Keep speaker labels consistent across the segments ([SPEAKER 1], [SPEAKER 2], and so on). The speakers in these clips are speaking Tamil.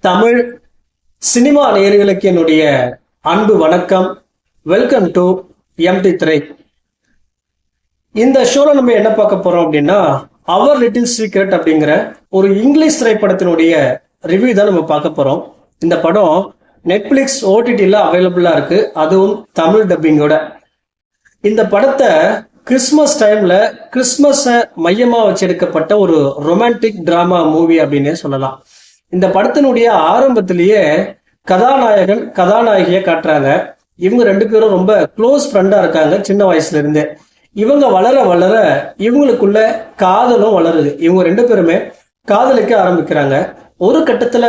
[SPEAKER 1] தமிழ் சினிமா நேயர்களுக்கு என்னுடைய அன்பு வணக்கம். வெல்கம் டு எம்டி திரை. இந்த ஷோல நம்ம என்ன பார்க்க போறோம் அப்படின்னா, அவர் லிட்டில் சீக்ரெட் அப்படிங்கிற ஒரு இங்கிலீஷ் திரைப்படத்தினுடைய ரிவ்யூ தான் நம்ம பார்க்க போறோம். இந்த படம் நெட்ஃபிளிக்ஸ் ஓடிடியில் அவைலபிளா இருக்கு, அதுவும் தமிழ் டப்பிங்கோட. இந்த படத்தை கிறிஸ்மஸ் டைம்ல கிறிஸ்மஸை மையமா வச்சு எடுக்கப்பட்ட ஒரு ரொமான்டிக் டிராமா மூவி அப்படின்னே சொல்லலாம். இந்த படத்தினுடைய ஆரம்பத்திலேயே கதாநாயகன் கதாநாயகியை காட்டுறாங்க. இவங்க ரெண்டு பேரும் ரொம்ப க்ளோஸ் ஃப்ரெண்டா இருக்காங்க சின்ன வயசுல இருந்தே. இவங்க வளர வளர இவங்களுக்குள்ள காதலும் வளருது. இவங்க ரெண்டு பேருமே காதலிக்க ஆரம்பிக்கிறாங்க. ஒரு கட்டத்துல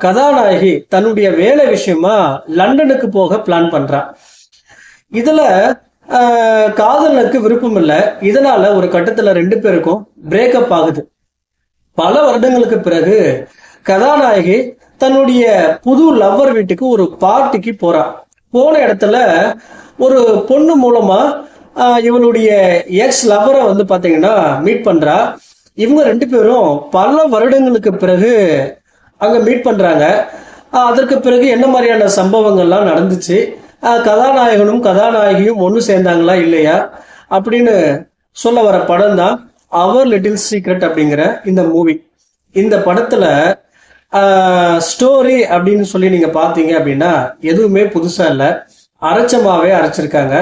[SPEAKER 1] கதாநாயகி தன்னுடைய வேலை விஷயமா லண்டனுக்கு போக பிளான் பண்றா. இதுல காதலனுக்கு விருப்பம் இல்லை. இதனால ஒரு கட்டத்துல ரெண்டு பேருக்கும் பிரேக்கப் ஆகுது. பல வருடங்களுக்கு பிறகு கதாநாயகி தன்னுடைய புது லவ்வர் வீட்டுக்கு ஒரு பார்ட்டிக்கு போறா. போன இடத்துல ஒரு பொண்ணு மூலமா இவளுடைய எக்ஸ் லவ்வரை வந்து பாத்தீங்கன்னா மீட் பண்றா. இவங்க ரெண்டு பேரும் பல வருடங்களுக்கு பிறகு அங்க மீட் பண்றாங்க. அதற்கு பிறகு என்ன மாதிரியான சம்பவங்கள்லாம் நடந்துச்சு, கதாநாயகனும் கதாநாயகியும் ஒன்று சேர்ந்தாங்களா இல்லையா அப்படின்னு சொல்ல வர படம் தான் அவர் லிட்டில் சீக்ரெட் அப்படிங்கிற இந்த மூவி. இந்த படத்துல ஸ்டோரி அப்படின்னு சொல்லி நீங்க பாத்தீங்க அப்படின்னா எதுவுமே புதுசா இல்லை, அரைச்சமாவே அரைச்சிருக்காங்க.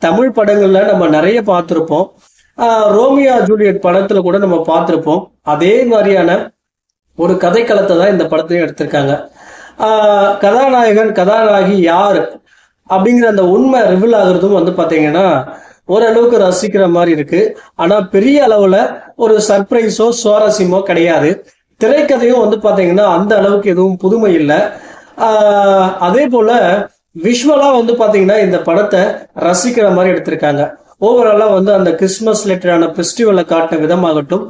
[SPEAKER 1] தமிழ் படங்கள்ல நம்ம நிறைய பார்த்திருப்போம். ரோமியோ ஜூலியட் படத்துல கூட நம்ம பார்த்திருப்போம். அதே மாதிரியான ஒரு கதைக்களத்தை தான் இந்த படத்தையும் எடுத்திருக்காங்க. கதாநாயகன் கதாநாயகி யார் அப்படிங்கிற அந்த உண்மை ரிவீல் ஆகுறதும் வந்து பாத்தீங்கன்னா ஓரளவுக்கு ரசிக்கிற மாதிரி இருக்கு. ஆனா பெரிய அளவுல ஒரு சர்ப்ரைஸோ சுவாரஸ்யமோ கிடையாது. திரைக்கதையும் வந்து பாத்தீங்கன்னா அந்த அளவுக்கு எதுவும் புதுமை இல்லை. அதே போல விஷுவலா வந்து பாத்தீங்கன்னா இந்த படத்தை ரசிக்கிற மாதிரி எடுத்திருக்காங்க. ஓவராலா வந்து அந்த கிறிஸ்துமஸ் ரிலேட்டடான ஃபெஸ்டிவலை காட்டின விதமாகட்டும்,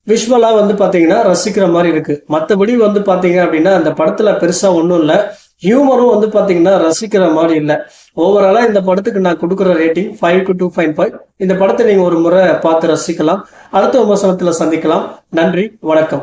[SPEAKER 1] விஷுவலா வந்து பாத்தீங்கன்னா ரசிக்கிற மாதிரி இருக்கு. மற்றபடி வந்து பாத்தீங்க அப்படின்னா அந்த படத்துல பெருசா ஒன்றும் இல்லை. ஹியூமரும் வந்து பாத்தீங்கன்னா ரசிக்கிற மாதிரி இல்லை. ஓவராலா இந்த படத்துக்கு நான் கொடுக்குற ரேட்டிங் 5 to 2.5. இந்த படத்தை நீங்க ஒரு முறை பார்த்து ரசிக்கலாம். அடுத்த விமர்சனத்துல சந்திக்கலாம். நன்றி, வணக்கம்.